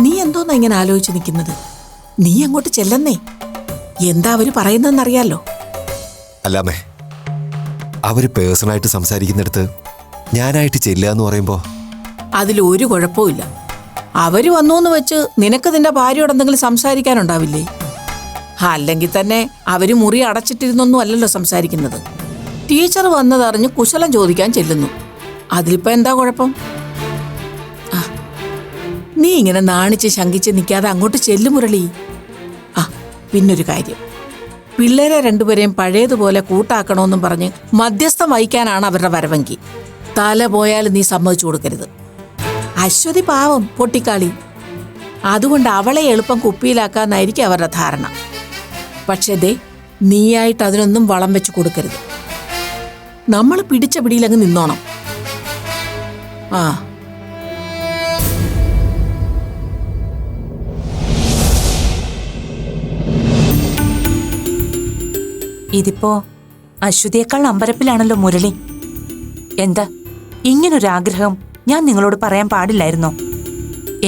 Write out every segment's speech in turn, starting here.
നീ എന്തോന്നാ ഇങ്ങനെ ആലോചിച്ച് നിൽക്കുന്നത്? നീ അങ്ങോട്ട് ചെല്ലുന്നേ. എന്താ അവര് പറയുന്നതെന്നറിയാലോ. അല്ലാമേ, അവര് പേഴ്സണലായിട്ട് സംസാരിക്കുന്നിടത്ത് ഞാനായിട്ട് ചെല്ലുക എന്ന് പറയുമ്പോ അതിലൊരു കുഴപ്പമില്ല. അവര് വന്നൂന്ന് വെച്ച് നിനക്ക് നിന്റെ ഭാര്യയോട് എന്തെങ്കിലും സംസാരിക്കാനുണ്ടാവില്ലേ? അല്ലെങ്കിൽ തന്നെ അവര് മുറി അടച്ചിട്ടിരുന്നൊന്നും അല്ലല്ലോ സംസാരിക്കുന്നത്. ടീച്ചർ വന്നതറിഞ്ഞ് കുശലം ചോദിക്കാൻ ചെല്ലുന്നു. അതിലിപ്പോ എന്താ കുഴപ്പം? നീ ഇങ്ങനെ നാണിച്ച് ശങ്കിച്ച് നിൽക്കാതെ അങ്ങോട്ട് ചെല്ലു മുരളി. പിന്നൊരു കാര്യം, പിള്ളേരെ രണ്ടുപേരെയും പഴയതുപോലെ കൂട്ടാക്കണമെന്നും പറഞ്ഞ് മധ്യസ്ഥം വഹിക്കാനാണ് അവരുടെ വരവെങ്കിൽ തല പോയാൽ നീ സമ്മതിച്ചു കൊടുക്കരുത്. അശ്വതി പാവം പൊട്ടിക്കാളി, അതുകൊണ്ട് അവളെ എളുപ്പം കുപ്പിയിലാക്കാന്നായിരിക്കും അവരുടെ ധാരണ. പക്ഷേ ദേ, നീയായിട്ട് അതിനൊന്നും വളം വെച്ച് കൊടുക്കരുത്. നമ്മൾ പിടിച്ച പിടിയിലങ്ങ് നിന്നോണം. ഇതിപ്പോ അശ്വതിയേക്കാൾ അമ്പരപ്പിലാണല്ലോ മുരളി. എന്താ ഇങ്ങനൊരാഗ്രഹം ഞാൻ നിങ്ങളോട് പറയാൻ പാടില്ലായിരുന്നോ?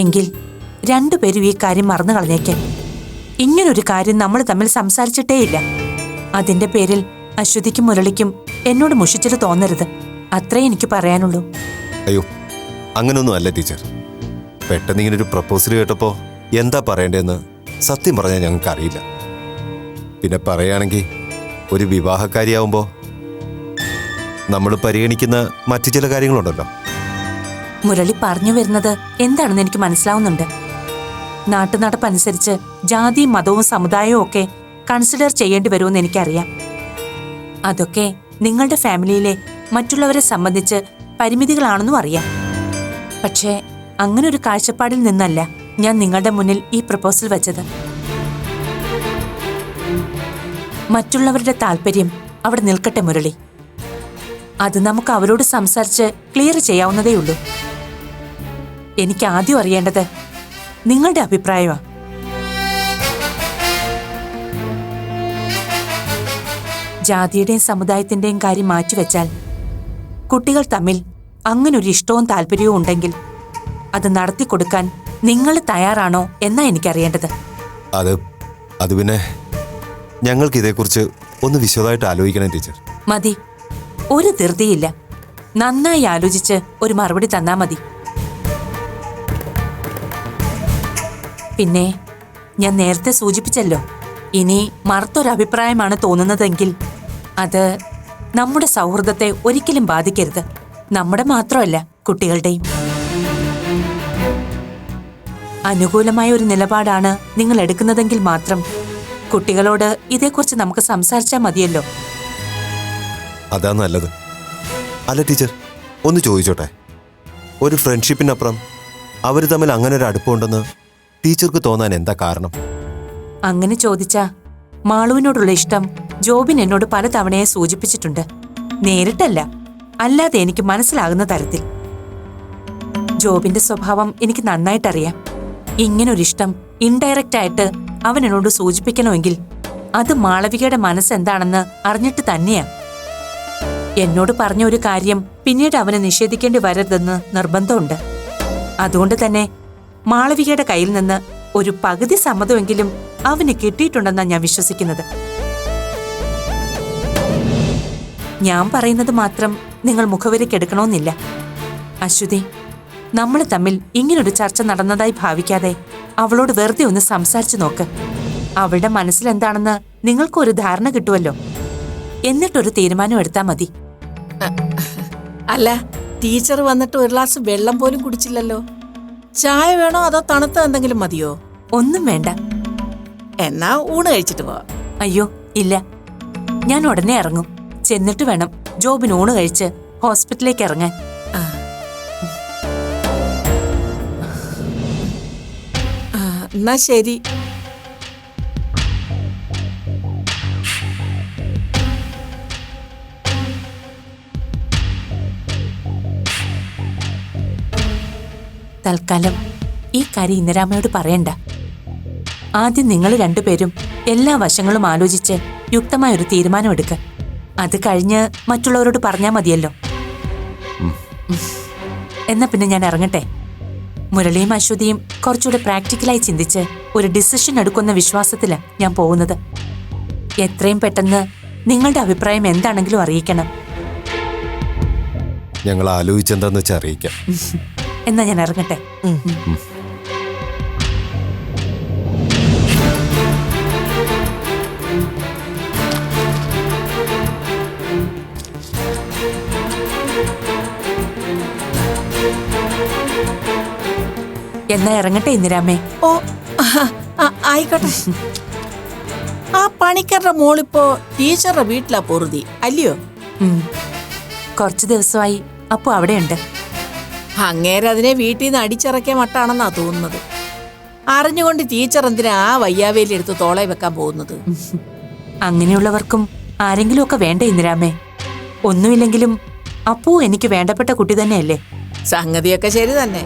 എങ്കിൽ രണ്ടുപേരും ഈ കാര്യം മറന്നു കളഞ്ഞേക്കാൻ. ഇങ്ങനൊരു കാര്യം നമ്മൾ തമ്മിൽ സംസാരിച്ചിട്ടേയില്ല. അതിന്റെ പേരിൽ അശ്വതിക്കും മുരളിക്കും എന്നോട് മുഷിച്ചിട്ട് തോന്നരുത്. അത്രേ എനിക്ക് പറയാനുള്ളൂ. അയ്യോ, അങ്ങനൊന്നും അല്ല ടീച്ചർ. പെട്ടെന്ന് ഇങ്ങനൊരു പ്രപ്പോസൽ കേട്ടപ്പോ എന്താ പറയേണ്ടതെന്ന് സത്യം പറഞ്ഞാൽ ഞങ്ങൾക്ക് അറിയില്ല. പിന്നെ പറയുകയാണെങ്കിൽ ഒരു വിവാഹക്കാരിയാവുമ്പോ നമ്മൾ പരിഗണിക്കുന്ന മറ്റു ചില കാര്യങ്ങളുണ്ടല്ലോ. മുരളി പറഞ്ഞു വരുന്നത് എന്താണെന്ന് എനിക്ക് മനസ്സിലാവുന്നുണ്ട്. നാട്ടുനടപ്പനുസരിച്ച് ജാതിയും മതവും സമുദായവും ഒക്കെ കൺസിഡർ ചെയ്യേണ്ടി വരുമെന്ന് എനിക്കറിയാം. അതൊക്കെ നിങ്ങളുടെ ഫാമിലിയിലെ മറ്റുള്ളവരെ സംബന്ധിച്ച് പരിമിതികളാണെന്നും അറിയാം. പക്ഷേ അങ്ങനെ ഒരു കാഴ്ചപ്പാടിൽ നിന്നല്ല ഞാൻ നിങ്ങളുടെ മുന്നിൽ ഈ പ്രപ്പോസൽ വെച്ചത്. മറ്റുള്ളവരുടെ താല്പര്യം അവിടെ നിൽക്കട്ടെ മുരളി. അത് നമുക്ക് അവരോട് സംസാരിച്ച് ക്ലിയർ ചെയ്യാവുന്നതേയുള്ളൂ. എനിക്ക് ആദ്യം അറിയേണ്ടത് നിങ്ങളുടെ അഭിപ്രായമാണ്. ജാതിയുടെയും സമുദായത്തിന്റെയും കാര്യം മാറ്റിവെച്ചാൽ കുട്ടികൾ തമ്മിൽ അങ്ങനൊരു ഇഷ്ടവും താല്പര്യവും ഉണ്ടെങ്കിൽ അത് നടത്തിക്കൊടുക്കാൻ നിങ്ങൾ തയ്യാറാണോ എന്നാ എനിക്കറിയേണ്ടത്. അത് പിന്നെ ഞങ്ങൾക്ക് ഇതേക്കുറിച്ച് ഒന്ന് വിശദമായിട്ട് ആലോചിക്കണം ടീച്ചർ. മതി, ഒരു ധൃതിയില്ല. നന്നായി ആലോചിച്ച് ഒരു മറുപടി തന്നാ മതി. പിന്നെ ഞാൻ നേരത്തെ സൂചിപ്പിച്ചല്ലോ, ഇനി മറുത്തൊരഭിപ്രായമാണ് തോന്നുന്നതെങ്കിൽ അത് നമ്മുടെ സൗഹൃദത്തെ ഒരിക്കലും ബാധിക്കരുത്. നമ്മുടെ മാത്രമല്ല, കുട്ടികളുടെയും. അനുകൂലമായ ഒരു നിലപാടാണ് നിങ്ങൾ എടുക്കുന്നതെങ്കിൽ മാത്രം കുട്ടികളോട് ഇതേക്കുറിച്ച് നമുക്ക് സംസാരിച്ചാൽ മതിയല്ലോ. അതാ നല്ലത്. അല്ല ടീച്ചർ, ഒന്ന് ചോദിച്ചോട്ടെ, ഒരു ഫ്രണ്ട്ഷിപ്പിനപ്പുറം അവർ തമ്മിൽ അങ്ങനെ ഒരു അടുപ്പമുണ്ടെന്ന് ടീച്ചർക്ക് തോന്നാൻ എന്താ കാരണം? അങ്ങനെ ചോദിച്ചാ മാളുവിനോടുള്ള ഇഷ്ടം ജോബിൻ എന്നോട് പലതവണയെ സൂചിപ്പിച്ചിട്ടുണ്ട്. നേരിട്ടല്ല, അല്ലാതെ എനിക്ക് മനസ്സിലാകുന്ന തരത്തിൽ. ജോബിന്റെ സ്വഭാവം എനിക്ക് നന്നായിട്ടറിയാം. ഇങ്ങനൊരിഷ്ടം ഇൻഡയറക്റ്റ് ആയിട്ട് അവൻ എന്നോട് സൂചിപ്പിക്കണമെങ്കിൽ അത് മാളവികയുടെ മനസ്സെന്താണെന്ന് അറിഞ്ഞിട്ട് തന്നെയാ. എന്നോട് പറഞ്ഞ ഒരു കാര്യം പിന്നീട് അവനെ നിഷേധിക്കേണ്ടി വരരുതെന്ന് നിർബന്ധമുണ്ട്. അതുകൊണ്ട് തന്നെ മാളവികയുടെ കയ്യിൽ നിന്ന് ഒരു പകുതി സമ്മതമെങ്കിലും അവന് കിട്ടിയിട്ടുണ്ടെന്നാണ് ഞാൻ വിശ്വസിക്കുന്നത്. ഞാൻ പറയുന്നത് മാത്രം നിങ്ങൾ മുഖവരിക്കെടുക്കണമെന്നില്ല. അശ്വതി, നമ്മൾ തമ്മിൽ ഇങ്ങനൊരു ചർച്ച നടന്നതായി ഭാവിക്കാതെ അവളോട് വെറുതെ ഒന്ന് സംസാരിച്ചു നോക്ക്. അവളുടെ മനസ്സിലെന്താണെന്ന് നിങ്ങൾക്കൊരു ധാരണ കിട്ടുമല്ലോ. എന്നിട്ടൊരു തീരുമാനം എടുത്താൽ മതി. അല്ല, ടീച്ചർ വന്നിട്ട് ഒരു ഗ്ലാസ് വെള്ളം പോലും കുടിച്ചില്ലല്ലോ. ചായ വേണോ അതോ തണുത്ത എന്തെങ്കിലും മതിയോ? ഒന്നും വേണ്ട. എന്നാ ഊണ് കഴിച്ചിട്ട് പോവാം. അയ്യോ ഇല്ല, ഞാൻ ഉടനെ ഇറങ്ങും. ചെന്നിട്ട് വേണം ജോബിന് ഊണ് കഴിച്ച് ഹോസ്പിറ്റലിലേക്ക് ഇറങ്ങാൻ. എന്നാ ശരി. തൽക്കാലം ഈ കാര്യം ഇന്ദിരാമ്മയോട് പറയണ്ട. ആദ്യം നിങ്ങൾ രണ്ടുപേരും എല്ലാ വശങ്ങളും ആലോചിച്ച് യുക്തമായൊരു തീരുമാനമെടുക്കുക. അത് കഴിഞ്ഞ് മറ്റുള്ളവരോട് പറഞ്ഞാൽ മതിയല്ലോ. എന്നാ പിന്നെ ഞാൻ ഇറങ്ങട്ടെ. മുരളിയും അശ്വതിയും കുറച്ചുകൂടെ പ്രാക്ടിക്കലായി ചിന്തിച്ച് ഒരു ഡിസിഷൻ എടുക്കുന്ന വിശ്വാസത്തിലാണ് ഞാൻ പോകുന്നത്. എത്രയും പെട്ടെന്ന് നിങ്ങളുടെ അഭിപ്രായം എന്താണെങ്കിലും അറിയിക്കണം. ഞങ്ങൾ ആലോചിച്ചെന്താന്ന് വെച്ചാൽ അറിയിക്കാം. എന്നാ ഞാൻ ഇറങ്ങട്ടെ. എന്നാ ഇറങ്ങട്ടെ ഇന്ദിരാമ്മേ. ഓ ആയിക്കോട്ടെ. ആ പണിക്കാരുടെ മോളിപ്പോ ടീച്ചറുടെ വീട്ടിലാ പൊറുതി അല്ലയോ? കുറച്ചു ദിവസമായി അപ്പോ അവിടെയുണ്ട്. അങ്ങേരെ അതിനെ വീട്ടിൽ നിന്ന് അടിച്ചിറക്കിയ മട്ടാണെന്നാ തോന്നുന്നത്. അറിഞ്ഞുകൊണ്ട് ടീച്ചർ എന്തിനാ ആ വയ്യാവേലി എടുത്ത് തോളെ വെക്കാൻ പോകുന്നത്? അങ്ങനെയുള്ളവർക്കും ആരെങ്കിലും ഒക്കെ വേണ്ട ഇന്ദിരാമ്മേ. ഒന്നുമില്ലെങ്കിലും അപ്പൂ എനിക്ക് വേണ്ടപ്പെട്ട കുട്ടി തന്നെയല്ലേ. സംഗതിയൊക്കെ ശരി തന്നെ.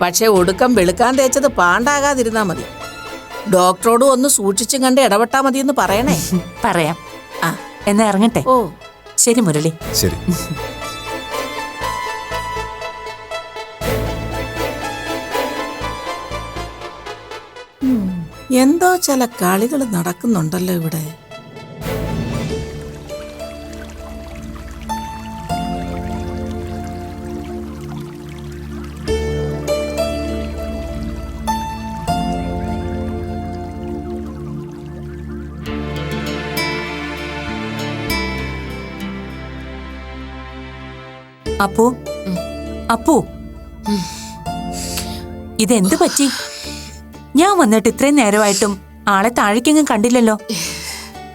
പക്ഷെ ഒടുക്കം വെളുക്കാൻ തേച്ചത് പാണ്ടാകാതിരുന്നാ മതി. ഡോക്ടറോട് ഒന്ന് സൂക്ഷിച്ചും കണ്ട് ഇടപെട്ടാ മതി എന്ന് പറയണേ. പറയാം. ആ എന്നാ ഇറങ്ങട്ടെ. ഓ ശരി മുരളി. ശരി. എന്തോ ചില കളികൾ നടക്കുന്നുണ്ടല്ലോ ഇവിടെ. അപ്പു, അപ്പു, ഇതെന്ത് പറ്റി? ഞാൻ വന്നിട്ട് ഇത്രയും നേരമായിട്ടും ആളെ താഴേക്കെങ്ങും കണ്ടില്ലല്ലോ.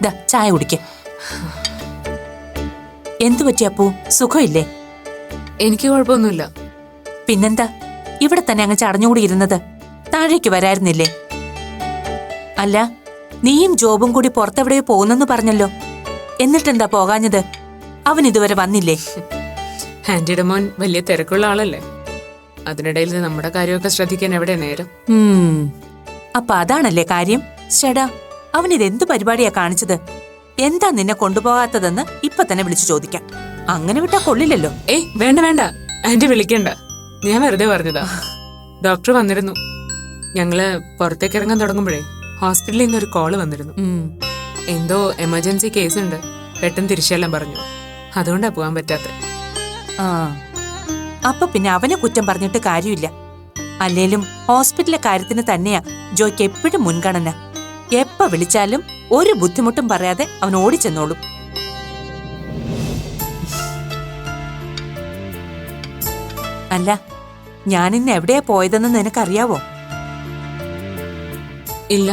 ദാ ചായ കുടിക്ക. എന്തു പറ്റി അപ്പു? സുഖമില്ലേ? എനിക്ക് കുഴപ്പമൊന്നുമില്ല. പിന്നെന്താ ഇവിടെ തന്നെ അങ്ങ് ചടഞ്ഞുകൂടി ഇരുന്നത്? താഴേക്ക് വരായിരുന്നില്ലേ? അല്ല, നീയും ജോബും കൂടി പുറത്തെവിടെയോ പോകുന്നെന്ന് പറഞ്ഞല്ലോ. എന്നിട്ടെന്താ പോകാഞ്ഞത്? അവൻ ഇതുവരെ വന്നില്ലേ? ആന്റിയുടെ മോൻ വലിയ തിരക്കുള്ള ആളല്ലേ. അതിനിടയിൽ നമ്മുടെ കാര്യമൊക്കെ ശ്രദ്ധിക്കാൻ എവിടെ നേരം? അപ്പൊ അതാണല്ലേ കാര്യം. ചേടാ, അവൻ ഇതെന്ത് പരിപാടിയാ കാണിച്ചത്? എന്താ നിന്നെ കൊണ്ടുപോകാത്തതെന്ന് ഇപ്പൊ തന്നെ വിളിച്ചു ചോദിക്കാം. അങ്ങനെ വിട്ടാ കൊള്ളില്ലല്ലോ. ഏയ് വേണ്ട വേണ്ട, ആന്റി വിളിക്കണ്ട. ഞാൻ വെറുതെ പറഞ്ഞതാ. ഡോക്ടർ വന്നിരുന്നു. ഞങ്ങള് പുറത്തേക്ക് ഇറങ്ങാൻ തുടങ്ങുമ്പോഴേ ഹോസ്പിറ്റലിൽ നിന്നൊരു കോള് വന്നിരുന്നു. എന്തോ എമർജൻസി കേസ് ഉണ്ട്, പെട്ടെന്ന് തിരിച്ചെല്ലാം പറഞ്ഞു. അതുകൊണ്ടാ പോകാൻ പറ്റാത്ത. ആ, അപ്പൊ പിന്നെ അവനെ കുറ്റം പറഞ്ഞിട്ട് കാര്യമില്ല. അല്ലേലും ഹോസ്പിറ്റലിലെ കാര്യത്തിന് തന്നെയാ ജോയ്ക്ക് എപ്പോഴും മുൻഗണന. എപ്പ വിളിച്ചാലും ഒരു ബുദ്ധിമുട്ടും പറയാതെ അവൻ ഓടിച്ചെന്നോളും. അല്ല, ഞാനിന്ന് എവിടെയാ പോയതെന്ന് നിനക്കറിയാവോ? ഇല്ല.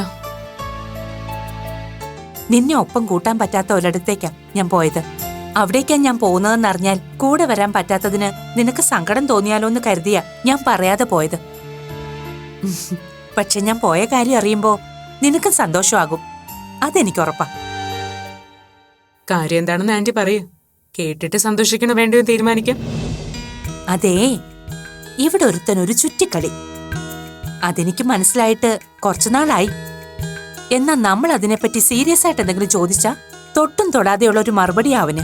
നിന്നെ ഒപ്പം കൂട്ടാൻ പറ്റാത്ത ഒരിടത്തേക്കാ ഞാൻ പോയത്. അവിടേക്കാ ഞാൻ പോകുന്നതെന്നറിഞ്ഞാൽ കൂടെ വരാൻ പറ്റാത്തതിന് നിനക്ക് സങ്കടം തോന്നിയാലോ എന്ന് കരുതിയാ ഞാൻ പറയാതെ പോയത്. പക്ഷെ ഞാൻ പോയ കാര്യം അറിയുമ്പോ നിനക്ക് സന്തോഷമാകും, അതെനിക്ക് ഉറപ്പാ. കാര്യം എന്താണെന്ന് ആന്റി പറയൂ. കേട്ടിട്ട് സന്തോഷിക്കണോ വേണ്ടയോ തീരുമാനിക്കാം. അതേ, ഇവിടെ ഒരുത്തനൊരു ചുറ്റിക്കളി. അതെനിക്ക് മനസ്സിലായിട്ട് കുറച്ചുനാളായി. എന്നാ നമ്മൾ അതിനെപ്പറ്റി സീരിയസ് ആയിട്ട് എന്തെങ്കിലും ചോദിച്ചാ തൊട്ടും തൊടാതെയുള്ള ഒരു മറുപടി അവന്.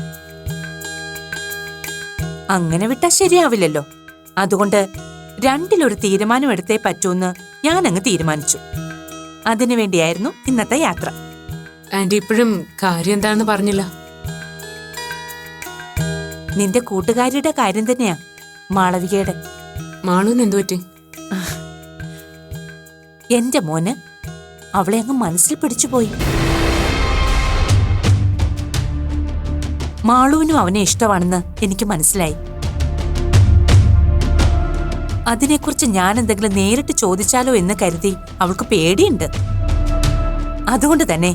അങ്ങനെ വിട്ടാ ശരിയാവില്ലല്ലോ. അതുകൊണ്ട് രണ്ടിലൊരു തീരുമാനം എടുത്തേ പറ്റൂന്ന് ഞാൻ അങ്ങ് തീരുമാനിച്ചു. അതിനുവേണ്ടിയായിരുന്നു ഇന്നത്തെ യാത്ര. ആന്റി ഇപ്പോഴും കാര്യം എന്താണെന്ന് പറഞ്ഞില്ല. നിന്റെ കൂട്ടുകാരിയുടെ കാര്യം തന്നെയാ, മാളവികയുടെ. മാളൂന് എന്തു പറ്റി? എന്റെ മോന് അവളെ അങ്ങ് മനസ്സിൽ പിടിച്ചുപോയി. മാളൂനും അവനെ ഇഷ്ടമാണെന്ന് എനിക്ക് മനസ്സിലായി. അതിനെക്കുറിച്ച് ഞാൻ എന്തെങ്കിലും നേരിട്ട് ചോദിച്ചാലോ എന്ന് കരുതി അവൾക്ക് പേടിയുണ്ട്. അതുകൊണ്ട് തന്നെ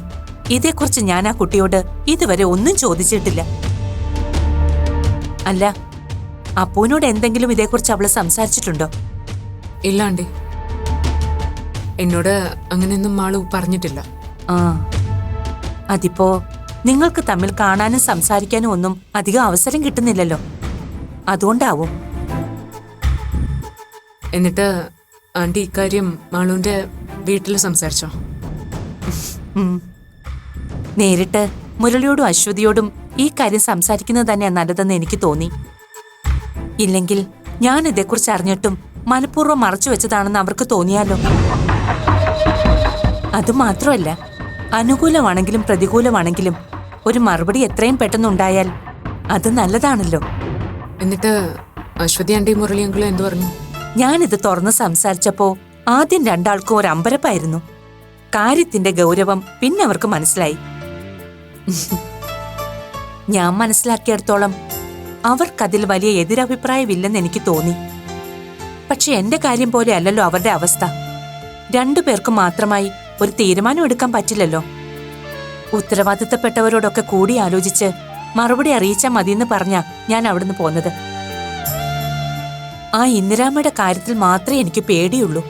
ഇതേക്കുറിച്ച് ഞാൻ ആ കുട്ടിയോട് ഇതുവരെ ഒന്നും ചോദിച്ചിട്ടില്ല. അല്ല, അപ്പൂനോട് എന്തെങ്കിലും ഇതേക്കുറിച്ച് അവള് സംസാരിച്ചിട്ടുണ്ടോ? ഇല്ല ആന്റി, എന്നോട് അങ്ങനെയൊന്നും മാളു പറഞ്ഞിട്ടില്ല. ആ, അതിപ്പോ നിങ്ങൾക്ക് തമ്മിൽ കാണാനും സംസാരിക്കാനും ഒന്നും അധികം അവസരം കിട്ടുന്നില്ലല്ലോ, അതുകൊണ്ടാവും. എന്നിട്ട് ആന്റി ഇക്കാര്യം മാളുവിന്റെ വീട്ടിൽ സംസാരിച്ചോ? നേരിട്ട് മുരളിയോടും അശ്വതിയോടും ഈ കാര്യം സംസാരിക്കുന്നത് തന്നെയാണ് നല്ലതെന്ന് എനിക്ക് തോന്നി. ഇല്ലെങ്കിൽ ഞാൻ ഇതേക്കുറിച്ച് അറിഞ്ഞിട്ടും മനഃപൂർവ്വം മറച്ചു വെച്ചതാണെന്ന് അവർക്ക് തോന്നിയാലോ? അതുമാത്രമല്ല, അനുകൂലമാണെങ്കിലും പ്രതികൂലമാണെങ്കിലും ഒരു മറുപടി എത്രയും പെട്ടെന്നുണ്ടായാൽ അത് നല്ലതാണല്ലോ. എന്നിട്ട് അശ്വതി ആന്റി മുരളി അങ്കിളും എന്തു പറഞ്ഞു? ഞാനിത് തുറന്ന് സംസാരിച്ചപ്പോ ആദ്യം രണ്ടാൾക്കും ഒരു അമ്പരപ്പായിരുന്നു. കാര്യത്തിന്റെ ഗൗരവം പിന്നെ അവർക്ക് മനസ്സിലായി. ഞാൻ മനസ്സിലാക്കിയിടത്തോളം അവർക്കതിൽ വലിയ എതിരഭിപ്രായമില്ലെന്ന് എനിക്ക് തോന്നി. പക്ഷെ എന്റെ കാര്യം പോലെ അല്ലല്ലോ അവരുടെ അവസ്ഥ. രണ്ടുപേർക്കും മാത്രമായി ഒരു തീരുമാനം എടുക്കാൻ പറ്റില്ലല്ലോ. ഉത്തരവാദിത്തപ്പെട്ടവരോടൊക്കെ കൂടി ആലോചിച്ച് മറുപടി അറിയിച്ചാൽ മതിയെന്ന് പറഞ്ഞാ ഞാൻ അവിടുന്ന് പോന്നത്. ആ ഇന്ദിരാമ്മയുടെ കാര്യത്തിൽ മാത്രമേ എനിക്ക് പേടിയുള്ളൂ.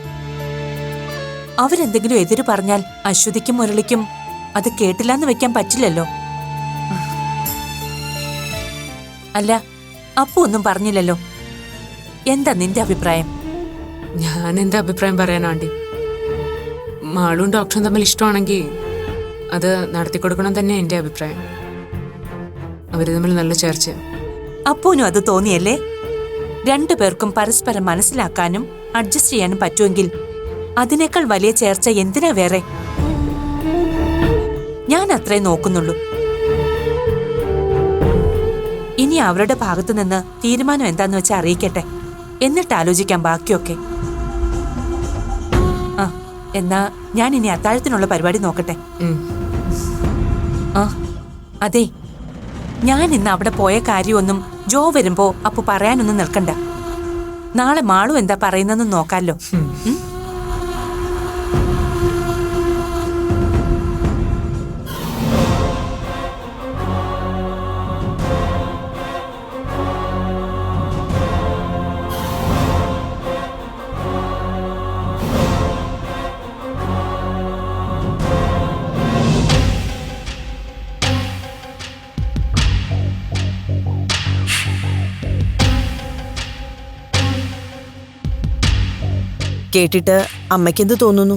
അവരെന്തെങ്കിലും എതിര് പറഞ്ഞാൽ അശ്വതിക്കും മുരളിക്കും അത് കേട്ടില്ലാന്ന് വെക്കാൻ പറ്റില്ലല്ലോ. അല്ല, അപ്പു ഒന്നും പറഞ്ഞില്ലല്ലോ. എന്താ നിന്റെ അഭിപ്രായം? ഞാൻ എന്റെ അഭിപ്രായം പറയാൻ ആന്റി, മാളും ഡോക്ടറും തമ്മിൽ ഇഷ്ടമാണെങ്കിൽ അത് നടത്തിക്കൊടുക്കണം തന്നെ എന്റെ അഭിപ്രായം. അവര് തമ്മിൽ നല്ല ചേർച്ച. അപ്പുവിനും അത് തോന്നിയല്ലേ? രണ്ടുപേർക്കും പരസ്പരം മനസ്സിലാക്കാനും അഡ്ജസ്റ്റ് ചെയ്യാനും പറ്റുമെങ്കിൽ അതിനേക്കാൾ വലിയ ചേർച്ച എന്തിനാ വേറെ? ഞാൻ അത്രേ നോക്കുന്നുള്ളൂ. ഇനി അവരുടെ ഭാഗത്തു നിന്ന് തീരുമാനം എന്താന്ന് വെച്ചാൽ അറിയിക്കട്ടെ, എന്നിട്ട് ആലോചിക്കാം ബാക്കിയൊക്കെ. ആ, എന്നാ ഞാൻ ഇനി അത്താഴത്തിനുള്ള പരിപാടി നോക്കട്ടെ. ആ, അതെ, ഞാൻ ഇന്ന് അവിടെ പോയ കാര്യമൊന്നും ജോ വരുമ്പോ അപ്പു പറയാനൊന്നും നിൽക്കണ്ട. നാളെ മാളു എന്താ പറയുന്നെന്ന് നോക്കാലോ. കേട്ടിട്ട് അമ്മയ്ക്കെന്ത് തോന്നുന്നു?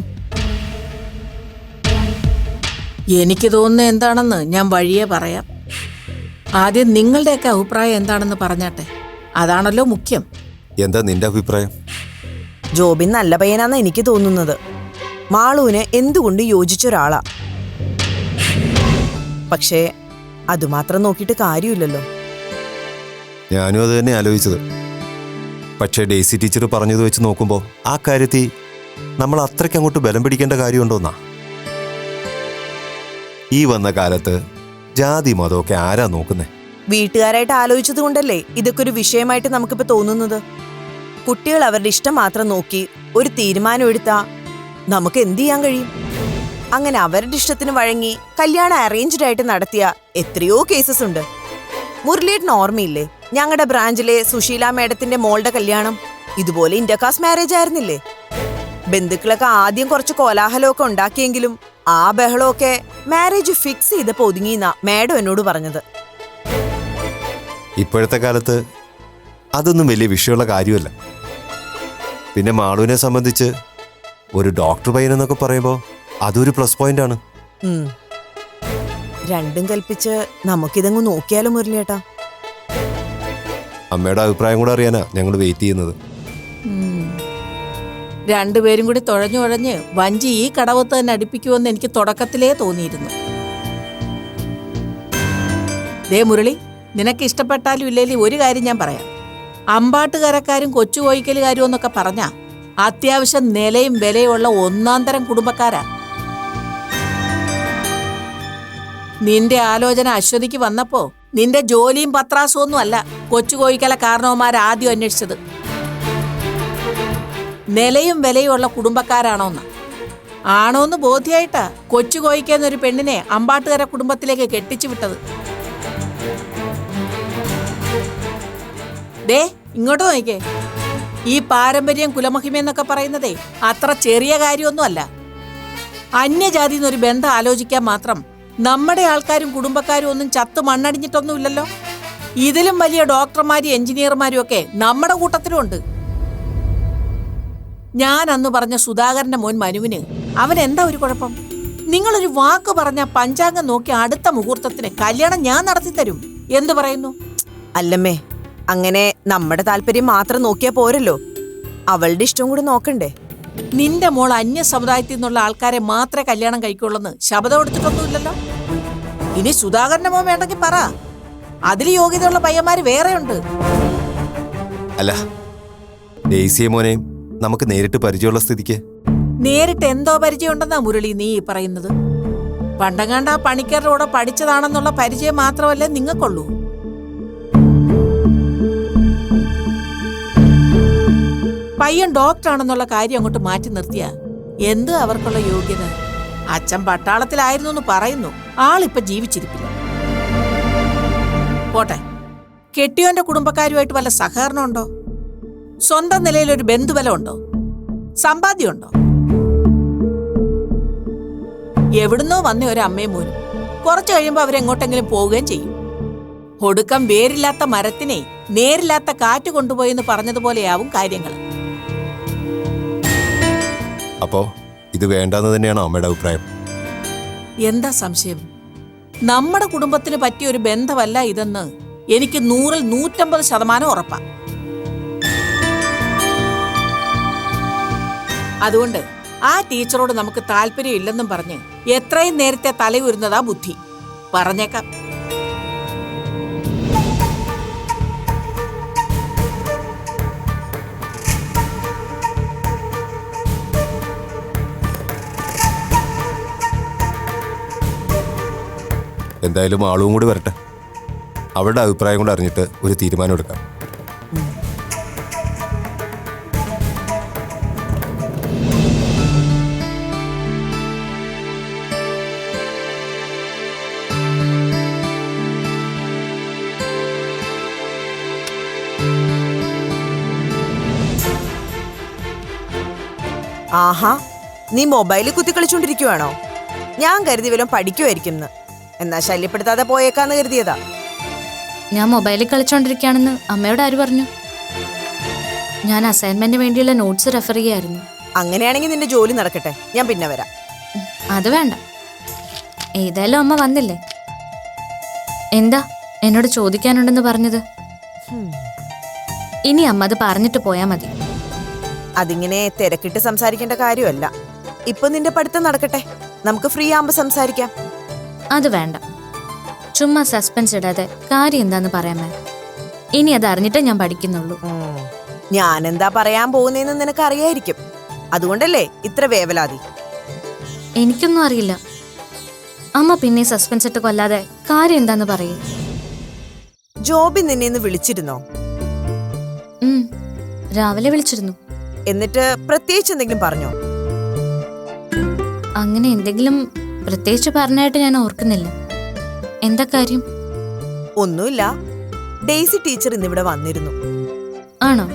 എനിക്ക് തോന്നുന്നത് എന്താണെന്ന് ഞാൻ വഴിയേ പറയാം. ആദ്യം നിങ്ങളുടെയൊക്കെ അഭിപ്രായം എന്താണെന്ന് പറഞ്ഞാട്ടെ, അതാണല്ലോ മുഖ്യം. എന്താ നിന്റെ അഭിപ്രായം? ജോബിൻ നല്ല പയ്യനാന്ന് എനിക്ക് തോന്നുന്നത്. മാളുവിന് എന്തുകൊണ്ട് യോജിച്ചൊരാളാ. പക്ഷേ അതുമാത്രം നോക്കിയിട്ട് കാര്യമില്ലല്ലോ. ഞാനും അത് തന്നെ ആലോചിച്ചത്. പക്ഷേ ഡെയ്സി ടീച്ചർ പറഞ്ഞത് വെച്ച് നോക്കുമ്പോൾ ആ കാര്യത്തിൽ നമ്മൾ അത്രയ്ക്ക് അങ്ങോട്ട് ബലം പിടിക്കേണ്ട കാര്യമുണ്ടോന്നാ. ഈ വന്ന കാലത്ത് ജാതി മതമൊക്കെ ആരാ നോക്കുന്നേ? വീട്ടുകാരായിട്ട് ആലോചിച്ചത് കൊണ്ടല്ലേ ഇതൊക്കെ ഒരു വിഷയമായിട്ട് നമുക്കിപ്പോ തോന്നുന്നത്. കുട്ടികൾ അവരുടെ ഇഷ്ടം മാത്രം നോക്കി ഒരു തീരുമാനം എടുത്താ നമുക്ക് എന്ത് ചെയ്യാൻ കഴിയും? അങ്ങനെ അവരുടെ ഇഷ്ടത്തിന് വഴങ്ങി കല്യാണം അറേഞ്ച്ഡ് ആയിട്ട് നടത്തിയ എത്രയോ കേസസ് ഉണ്ട്. മുരളിയേട്ടന് ഓർമ്മയില്ലേ ഞങ്ങളുടെ ബ്രാഞ്ചിലെ സുശീല മേഡത്തിന്റെ മോളുടെ കല്യാണം? ഇതുപോലെ ഇന്റർകാസ്റ്റ് മാരേജ് ആയിരുന്നില്ലേ? ബന്ധുക്കളൊക്കെ ആദ്യം കുറച്ച് കോലാഹലമൊക്കെ ഉണ്ടാക്കിയെങ്കിലും ആ ബഹളമൊക്കെ മാരേജ് ഫിക്സ് ചെയ്തപ്പോ ഒതുങ്ങിയെന്നാ മേഡം എന്നോട് പറഞ്ഞത്. ഇപ്പോഴത്തെ കാലത്ത് അതൊന്നും വലിയ വിഷയമുള്ള കാര്യമല്ല. പിന്നെ മാളുവിനെ സംബന്ധിച്ച് ഒരു ഡോക്ടർ പയ്യനെന്നൊക്കെ പറയുമ്പോൾ അതൊരു പ്ലസ് പോയിന്റ് ആണ്. രണ്ടും കൽപ്പിച്ച് നമുക്കിതങ്ങ് നോക്കിയാലോ മുരളിയേട്ടാ? അമ്മയുടെ അഭിപ്രായം കൂടെ അറിയാനാ ഞങ്ങൾ വെയിറ്റ് ചെയ്യുന്നത്. രണ്ടുപേരും കൂടി തുഴഞ്ഞുഴഞ്ഞ് വഞ്ചി ഈ കടവത്ത് തന്നെ അടുപ്പിക്കുമെന്ന് എനിക്ക് തുടക്കത്തിലേ തോന്നിയിരുന്നു. ദേ മുരളി, നിനക്ക് ഇഷ്ടപ്പെട്ടാലും ഇല്ലേലും ഒരു കാര്യം ഞാൻ പറയാം. അമ്പാട്ടുകാരക്കാരും കൊച്ചു കോയിക്കലുകാരും എന്നൊക്കെ പറഞ്ഞാ അത്യാവശ്യം നിലയും വിലയുള്ള ഒന്നാം തരം കുടുംബക്കാരാ. നിന്റെ ആലോചന അശ്വതിക്ക് വന്നപ്പോ നിന്റെ ജോലിയും പത്രാസും ഒന്നും അല്ല കൊച്ചു കോയിക്കല കാരണവന്മാർ ആദ്യം അന്വേഷിച്ചത്. നിലയും വിലയുള്ള കുടുംബക്കാരാണോന്ന്. ആണോന്ന് ബോധ്യായിട്ടാ കൊച്ചു കോയിക്കുന്നൊരു പെണ്ണിനെ അമ്പാട്ടുകര കുടുംബത്തിലേക്ക് കെട്ടിച്ചു വിട്ടത്. ദേ ഇങ്ങോട്ട് നോക്കിക്കേ. ഈ പാരമ്പര്യം കുലമഹിമെന്നൊക്കെ പറയുന്നതേ അത്ര ചെറിയ കാര്യമൊന്നും അല്ല. അന്യജാതി എന്നൊരു ബന്ധം ആലോചിക്കാൻ മാത്രം നമ്മുടെ ആൾക്കാരും കുടുംബക്കാരും ഒന്നും ചത്ത് മണ്ണടിഞ്ഞിട്ടൊന്നുമില്ലല്ലോ. ഇതിലും വലിയ ഡോക്ടർമാരും എഞ്ചിനീയർമാരും ഒക്കെ നമ്മുടെ കൂട്ടത്തിലുണ്ട്. ഞാൻ അന്ന് പറഞ്ഞ സുധാകരന്റെ മോൻ മനുവിന് അവൻ എന്താ ഒരു കുഴപ്പം? നിങ്ങളൊരു വാക്ക് പറഞ്ഞ പഞ്ചാംഗം നോക്കി അടുത്ത മുഹൂർത്തത്തിന് കല്യാണം ഞാൻ നടത്തിത്തരും. എന്തു പറയുന്നു? അല്ലമ്മേ, അങ്ങനെ നമ്മുടെ താല്പര്യം മാത്രം നോക്കിയാ പോരല്ലോ. അവളുടെ ഇഷ്ടം കൂടി നോക്കണ്ടേ? നിന്റെ മോൾ അന്യ സമുദായത്തിൽ നിന്നുള്ള ആൾക്കാരെ മാത്രമേ കല്യാണം കഴിക്കുള്ളെന്ന് ശബ്ദം എടുത്തിട്ടൊന്നുമില്ലല്ലോ. ഇനി സുധാകരന്റെ മോൻ വേണ്ടെങ്കിൽ പറ, അതിൽ യോഗ്യതയുള്ള പയ്യന്മാര് വേറെയുണ്ട്. അല്ല, ഡെയ്സിയെ മോനെയും നമുക്ക് നേരിട്ട് പരിചയമുള്ള സ്ഥിതിക്ക് നേരിട്ട് എന്തോ പരിചയമുണ്ടെന്നാ മുരളി നീ ഈ പറയുന്നത്? പണ്ടങ്ങാണ്ട് ആ പണിക്കരുടെ കൂടെ പഠിച്ചതാണെന്നുള്ള പരിചയം മാത്രമല്ലേ നിങ്ങൾക്കുള്ളൂ. പയ്യൻ ഡോക്ടറാണെന്നുള്ള കാര്യം അങ്ങോട്ട് മാറ്റി നിർത്തിയ എന്ത് അവർക്കുള്ള യോഗ്യത? അച്ഛൻ പട്ടാളത്തിലായിരുന്നു എന്ന് പറയുന്നു, ആളിപ്പൊ ജീവിച്ചിരിപ്പില്ല. പോട്ടെ, കെട്ടിയോന്റെ കുടുംബക്കാരുമായിട്ട് വല്ല സഹകരണം ഉണ്ടോ? സ്വന്തം നിലയിൽ ഒരു ബന്ധുബലം ഉണ്ടോ? സമ്പാദ്യമുണ്ടോ? എവിടുന്നോ വന്ന ഒരു അമ്മയും മോനും കുറച്ചു കഴിയുമ്പോൾ അവരെങ്ങോട്ടെങ്കിലും പോവുകയും ചെയ്യും. ഒടുക്കം വേരില്ലാത്ത മരത്തിനെ നേരില്ലാത്ത കാറ്റ് കൊണ്ടുപോയെന്ന് പറഞ്ഞതുപോലെയാവും കാര്യങ്ങൾ. അപ്പോ ഇത് വേണ്ടെന്ന് തന്നെയാണോ അമ്മയുടെ അഭിപ്രായം? എന്താ സംശയം? നമ്മുടെ കുടുംബത്തിന് പറ്റിയ ഒരു ബന്ധമല്ല ഇതെന്ന് എനിക്ക് 100-ൽ 150% ഉറപ്പാ. അതുകൊണ്ട് ആ ടീച്ചറോട് നമുക്ക് താല്പര്യം ഇല്ലെന്നും പറഞ്ഞ് എത്രയും നേരത്തെ തലയുരുന്നതാ ബുദ്ധി. പറഞ്ഞേക്കാം. എന്തായാലും ആളും കൂടി വരട്ടെ, അവരുടെ അഭിപ്രായം കൂടെ അറിഞ്ഞിട്ട് ഒരു തീരുമാനം എടുക്കാം. ആഹാ, നീ മൊബൈലിൽ കുത്തി കളിച്ചോണ്ടിരിക്കുവാണോ? ഞാൻ കരുതി വല്ലതും പഠിക്കുമായിരിക്കും. എന്നാ ശല്യപ്പെടുത്താതെ പോയേക്കാന്ന് കരുതിയതാ. ഞാൻ മൊബൈലിൽ കളിച്ചോണ്ടിരിക്കുകയാണെന്ന് അമ്മയോട് ആര് പറഞ്ഞു? ഞാൻ അസൈൻമെന്റിന് വേണ്ടിയുള്ള നോട്ട്സ് റെഫർ ചെയ്യായിരുന്നു. അങ്ങനെയാണെങ്കിൽ നിന്റെ ജോലി നടക്കട്ടെ, ഞാൻ പിന്നെ വരാം. അത് വേണ്ട, ഏതായാലും അമ്മ വന്നില്ലേ. എന്താ എന്നോട് ചോദിക്കാനുണ്ടെന്ന് പറഞ്ഞത്? ഇനി അമ്മ അത് പറഞ്ഞിട്ട് പോയാ മതി. അതിങ്ങനെ തിരക്കിട്ട് സംസാരിക്കേണ്ട കാര്യമല്ല. ഇപ്പൊ നിന്റെ പഠിത്തം നടക്കട്ടെ, നമുക്ക് ഫ്രീ ആവുമ്പോ സംസാരിക്കാം. അത് വേണ്ട, ചുമ്മാ സസ്പെൻസ് ഇടാതെ കാര്യം എന്താന്ന് പറയാമേ. ഇനി അത് അറിഞ്ഞിട്ടേ ഞാൻ പഠിക്കുന്നുള്ളൂ. ഞാൻ എന്താ പറയാൻ പോകുന്നതെന്ന് നിനക്ക് അറിയായിരിക്കും, അതുകൊണ്ടല്ലേ ഇത്ര വേവലാതി. എനിക്കൊന്നും അറിയില്ല. അമ്മ പിന്നെ സസ്പെൻസ് ഇട്ട് കൊല്ലാതെ കാര്യം എന്താന്ന് പറയൂ. ജോബി നിന്നെ ഇന്ന് വിളിച്ചിരുന്നോ? രാവിലെ വിളിച്ചിരുന്നു. എന്നിട്ട് പ്രത്യേകിച്ച് എന്തെങ്കിലും പറഞ്ഞോ? അങ്ങനെ എന്തെങ്കിലും പ്രത്യേകിച്ച് പറഞ്ഞായിട്ട് ഞാൻ ഓർക്കുന്നില്ല. എന്താ കാര്യം? ഒന്നുമില്ല, ഡെയ്സി ടീച്ചർ ഇന്നിവിടെ വന്നിരുന്നു. ആണോ?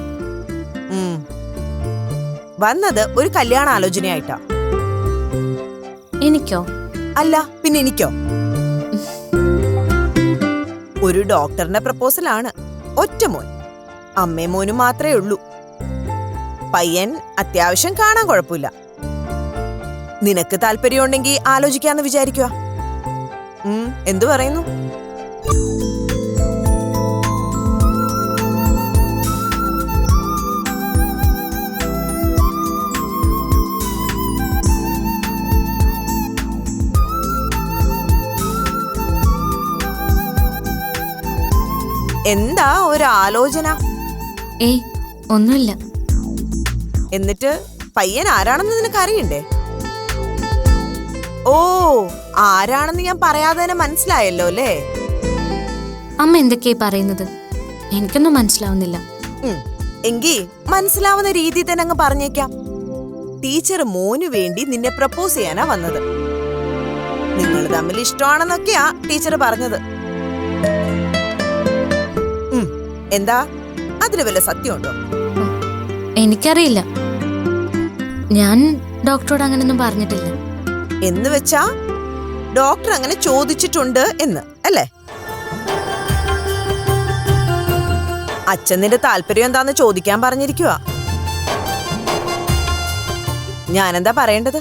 വന്നത് ഒരു കല്യാണ ആലോചനയായിട്ടാ. എനിക്കോ? അല്ല പിന്നെ എനിക്കോ? ഒരു ഡോക്ടറിന്റെ പ്രപ്പോസലാണ്. ഒറ്റ മോൻ, അമ്മയും മോനും മാത്രമേ ഉള്ളൂ. പയ്യൻ അത്യാവശ്യം കാണാൻ കുഴപ്പമില്ല. നിനക്ക് താല്പര്യമുണ്ടെങ്കിൽ ആലോചിക്കാന്ന് വിചാരിക്കുക. എന്തു പറയുന്നു? എന്താ ഒരു ആലോചന? ഏയ് ഒന്നുമില്ല. എന്നിട്ട് പയ്യൻ ആരാണെന്ന് നിനക്ക് അറിയണ്ടേ? ഓ, ആരാണെന്ന് ഞാൻ പറയാതെ തന്നെ മനസ്സിലായല്ലോ അല്ലേ? അമ്മ എന്തൊക്കെയാ പറയുന്നത്? എനിക്കൊന്നും മനസ്സിലാവുന്നില്ല. എങ്കി മനസ്സിലാവുന്ന രീതിയിൽ തന്നെ അങ്ങ് പറഞ്ഞേക്കാം. ടീച്ചർ മോനു വേണ്ടി നിന്നെ പ്രപ്പോസ് ചെയ്യാനാ വന്നത്. നിങ്ങൾ തമ്മിൽ ഇഷ്ടമാണെന്നൊക്കെയാ ടീച്ചർ പറഞ്ഞത്. എന്താ അതിന് വല്ല സത്യമുണ്ടോ? എനിക്കറിയില്ല, ഞാൻ ഡോക്ടറോട് അങ്ങനൊന്നും പറഞ്ഞിട്ടില്ല. എന്ന് വെച്ചാ ഡോക്ടർ അങ്ങനെ ചോദിച്ചിട്ടുണ്ട് എന്ന് അല്ലേ? അച്ഛൻ നിന്റെ താല്പര്യം എന്താന്ന് ചോദിക്കാൻ പറഞ്ഞിരിക്കുവാ. ഞാനെന്താ പറയേണ്ടത്?